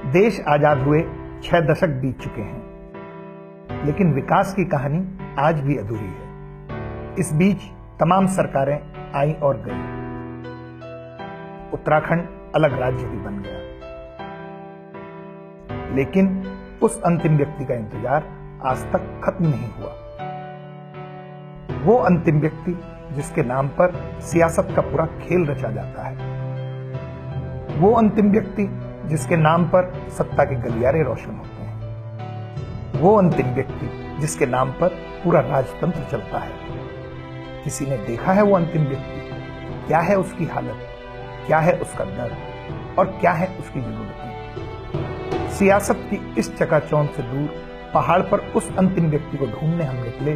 देश आजाद हुए 6 दशक बीत चुके हैं, लेकिन विकास की कहानी आज भी अधूरी है। इस बीच तमाम सरकारें आई और गई। उत्तराखंड अलग राज्य भी बन गया, लेकिन उस अंतिम व्यक्ति का इंतजार आज तक खत्म नहीं हुआ। वो अंतिम व्यक्ति जिसके नाम पर सियासत का पूरा खेल रचा जाता है, वो अंतिम व्यक्ति जिसके नाम पर सत्ता के गलियारे रोशन होते हैं, वो अंतिम व्यक्ति जिसके नाम पर पूरा राजतंत्र चलता है। किसी ने देखा है वो अंतिम व्यक्ति? क्या है उसकी हालत, क्या है उसका दर्द और क्या है उसकी जरूरतें? सियासत की इस चकाचौंध से दूर पहाड़ पर उस अंतिम व्यक्ति को ढूंढने हम निकले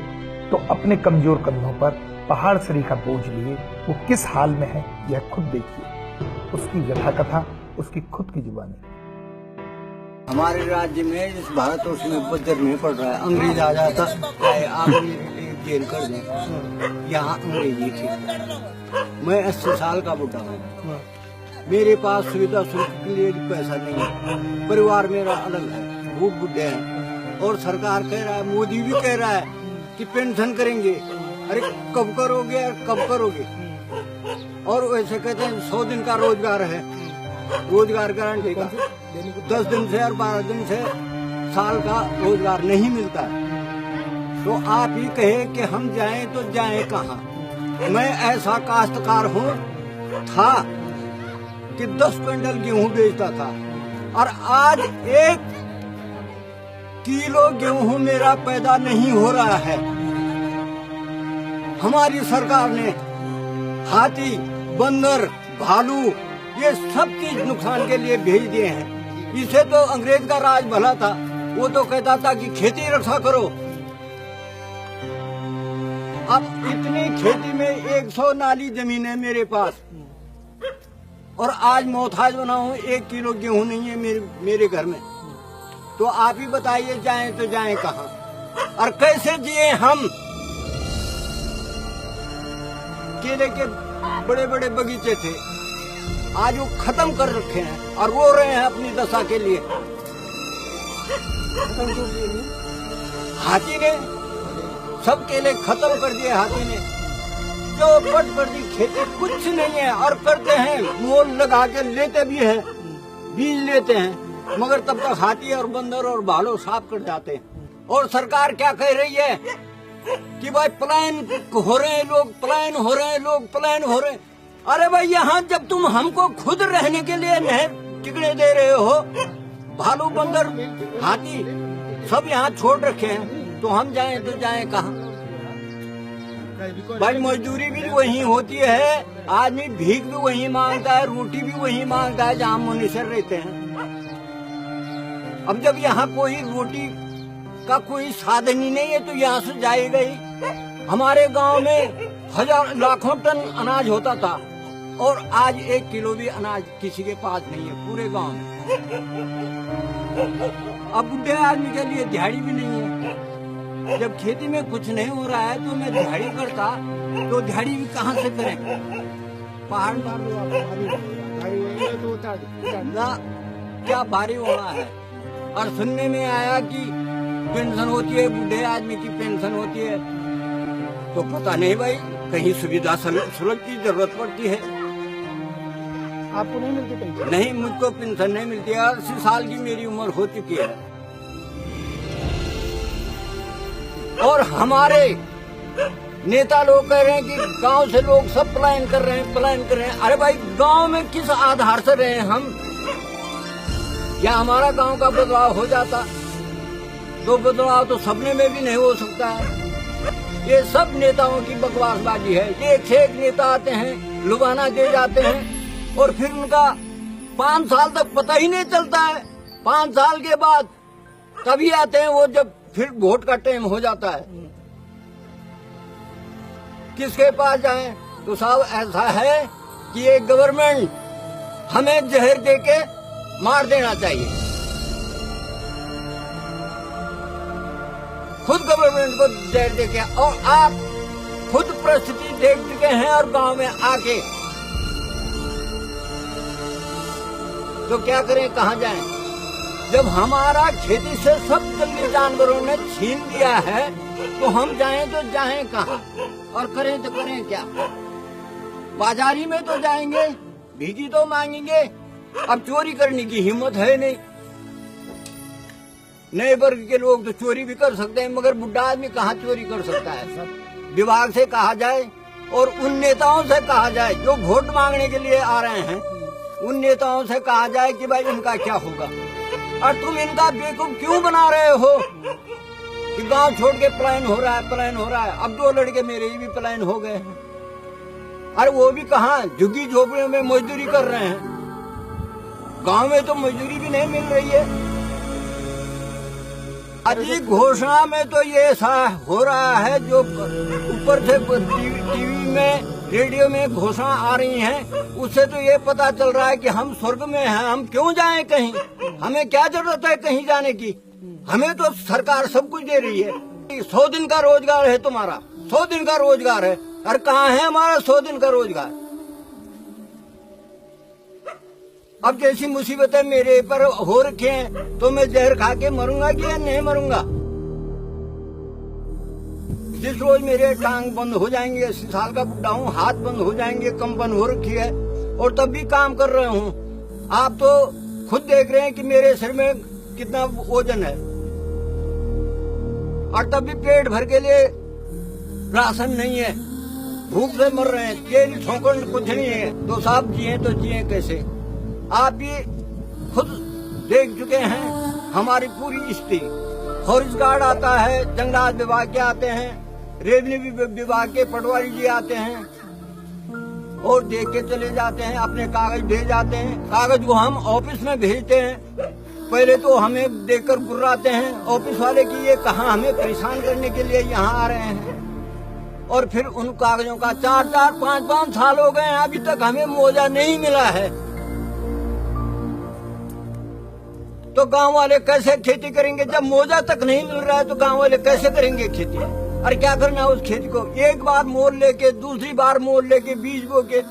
तो अपने कमजोर कंधों पर पहाड़ सरीखा बोझ लिए वो किस हाल में है यह खुद देखिए। उसकी व्यथा कथा उसकी खुद की जुबानी। हमारे राज्य में इस भारतवर्ष में बजट नहीं पड़ रहा है। अंग्रेज आ जाता आप मेरे लिए जेल कर दें, यहाँ अंग्रेजी थी। मैं 80 साल का बुढ़ा हूँ, मेरे पास सुविधा शुल्क के लिए पैसा नहीं है। परिवार मेरा अलग है, भूख बुढ़े हैं और सरकार कह रहा है, मोदी भी कह रहा है कि पेंशन करेंगे। अरे कब करोगे, कब करोगे? और वैसे कहते हैं 100 दिन का रोजगार है, रोजगार गारंटी का 10 दिन से और 12 दिन से साल का रोजगार नहीं मिलता है। तो आप ही कहे कि हम जाएं तो जाएं कहाँ? मैं ऐसा काश्तकार हूँ था कि 10 क्विंटल गेहूं बेचता था और आज 1 किलो गेहूं मेरा पैदा नहीं हो रहा है। हमारी सरकार ने हाथी, बंदर, भालू ये सब चीज नुकसान के लिए भेज दिए हैं। इसे तो अंग्रेज का राज भला था, वो तो कहता था कि खेती रक्षा करो। अब इतनी खेती में 100 नाली जमीन है मेरे पास और आज मोहताज बना हूँ, 1 किलो गेहूं नहीं है मेरे घर में। तो आप ही बताइए जाएं तो जाएं कहाँ और कैसे जिए हम? केले के बड़े बड़े बगीचे थे, आज वो खत्म कर रखे हैं और रो रहे हैं अपनी दशा के लिए। हाथी ने सब केले खत्म कर दिए, हाथी ने जो पट कर दी। खेती कुछ नहीं है और करते हैं, मोल लगा के लेते भी हैं, बीज लेते हैं, मगर तब तक हाथी और बंदर और भालू साफ कर जाते हैं। और सरकार क्या कह रही है कि भाई पलायन हो रहे हैं लोग, पलायन हो रहे हैं लोग, पलायन हो रहे हैं। अरे भाई यहाँ जब तुम हमको खुद रहने के लिए नहीं टिकने दे रहे हो, भालू, बंदर, हाथी सब यहाँ छोड़ रखे हैं, तो हम जाएं तो जाएं कहाँ? भाई मजदूरी भी वही होती है, आदमी भीख भी वही मांगता है, रोटी भी वही मांगता है जहाँ मुनीसर रहते हैं। अब जब यहाँ कोई रोटी का कोई साधन ही नहीं है तो यहाँ से जाएगा ही। हमारे गांव में लाखों टन अनाज होता था और आज 1 किलो भी अनाज किसी के पास नहीं है पूरे गांव में। अब बुढ़े आदमी के लिए दिहाड़ी भी नहीं है। जब खेती में कुछ नहीं हो रहा है तो मैं दिहाड़ी करता, तो दिहाड़ी भी कहाँ से करें? पहाड़ ना क्या भारी होना है। और सुनने में आया कि पेंशन होती है, बूढ़े आदमी की पेंशन होती है, तो पता नहीं भाई कहीं सुविधा सुलभ की जरूरत पड़ती है। आपको नहीं मिलती पेंशन? नहीं, मुझको पेंशन नहीं मिलती है। 80 साल की मेरी उम्र हो चुकी है और हमारे नेता लोग कह रहे हैं कि गांव से लोग सब पलायन कर रहे हैं, पलायन कर रहे हैं। अरे भाई गांव में किस आधार से रहे हम? क्या हमारा गांव का बदलाव हो जाता? तो बदलाव तो सपने में भी नहीं हो सकता है। ये सब नेताओं की बकवासबाजी है। ये एक नेता आते हैं, लुभाना दे जाते हैं और फिर उनका 5 साल तक पता ही नहीं चलता है। 5 साल के बाद तभी आते हैं वो जब फिर वोट का टाइम हो जाता है। किसके पास जाएं? तो साहब ऐसा है कि ये गवर्नमेंट हमें जहर देके मार देना चाहिए। खुद गवर्नमेंट को जहर देके, और आप खुद परिस्थिति देख चुके हैं और गांव में आके, तो क्या करें, कहाँ जाएं? जब हमारा खेती से सब जंगली जानवरों ने छीन लिया है तो हम जाएं तो जाएं कहाँ और करें तो करें क्या? बाजारी में तो जाएंगे, भीजी तो मांगेंगे, अब चोरी करने की हिम्मत है नहीं। नए वर्ग के लोग तो चोरी भी कर सकते हैं, मगर बुढ़ा आदमी कहाँ चोरी कर सकता है? विभाग से कहा जाए और उन नेताओं से कहा जाए जो वोट मांगने के लिए आ रहे हैं, उन नेताओं से कहा जाए कि भाई इनका क्या होगा। और तुम इनका बेवकूफ क्यों बना रहे हो कि गांव छोड़ के पलायन हो रहा है, पलायन हो रहा है। अब 2 लड़के मेरे ही भी पलायन हो गए हैं। अरे वो भी कहाँ, झुग्गी झोपड़ियों में मजदूरी कर रहे हैं। गांव में तो मजदूरी भी नहीं मिल रही है। अधिक घोषणा में तो ये ऐसा हो रहा है जो ऊपर से टीवी में, रेडियो में घोषणा आ रही हैं, उससे तो ये पता चल रहा है कि हम स्वर्ग में हैं। हम क्यों जाएं कहीं? हमें क्या जरूरत है कहीं जाने की? हमें तो सरकार सब कुछ दे रही है। 100 दिन का रोजगार है तुम्हारा, 100 दिन का रोजगार है। और कहाँ है हमारा 100 दिन का रोजगार? अब जैसी मुसीबतें मेरे पर हो रखी हैं तो मैं जहर खा के मरूंगा कि या नहीं मरूंगा? जिस रोज मेरे टांग बंद हो जाएंगे, 80 साल का बुढ़ा हूँ, हाथ बंद हो जाएंगे, कंपन हो रखी है और तब भी काम कर रहे हूँ। आप तो खुद देख रहे हैं कि मेरे सिर में कितना वजन है और तब भी पेट भर के लिए राशन नहीं है, भूख से मर रहे हैं। तेल ठोकर कुछ नहीं है तो साहब जिए तो जिए कैसे? आप भी खुद देख चुके हैं हमारी पूरी स्थिति। फॉरेस्ट गार्ड आता है, जंगलात विभाग के आते हैं, रेवेन्यू विभाग के पटवारी जी आते हैं और देख के चले जाते हैं, अपने कागज भेज जाते हैं। कागज को हम ऑफिस में भेजते हैं, पहले तो हमें देखकर गुर्राते हैं ऑफिस वाले कि ये कहाँ हमें परेशान करने के लिए यहाँ आ रहे हैं। और फिर उन कागजों का 4-4, 5-5 साल हो गए हैं, अभी तक हमें मुआवजा नहीं मिला है। तो गांव वाले कैसे खेती करेंगे? जब मुआवजा तक नहीं मिल रहा है तो गांव वाले कैसे करेंगे खेती? अरे क्या करना है उस खेती को? एक बार मोल लेके, दूसरी बार मोल लेके, बीज बो के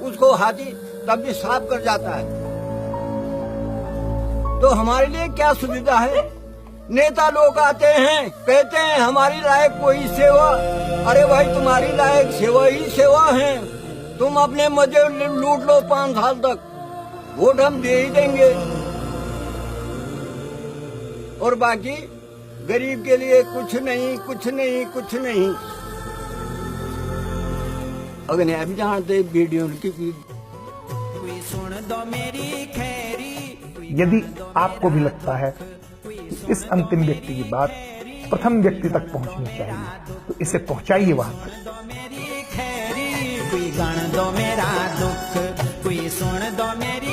उसको हाथी तब भी साफ कर जाता है। तो हमारे लिए क्या सुविधा है? नेता लोग आते हैं, कहते हैं हमारी लायक कोई सेवा। अरे भाई तुम्हारी लायक सेवा ही सेवा है। तुम अपने मजे लूट लो 5 साल तक, वोट हम दे ही देंगे और बाकी गरीब के लिए कुछ नहीं, कुछ नहीं, कुछ नहीं। अगर नहीं अभी जानते वीडियो की सुन दो मेरी खैरी। यदि आपको भी लगता है कि इस अंतिम व्यक्ति की बात प्रथम व्यक्ति तक पहुंचनी चाहिए तो इसे पहुंचाइए वहां तक। मेरी खैरी कोई गण दो मेरा दुख, कोई सुन दो मेरी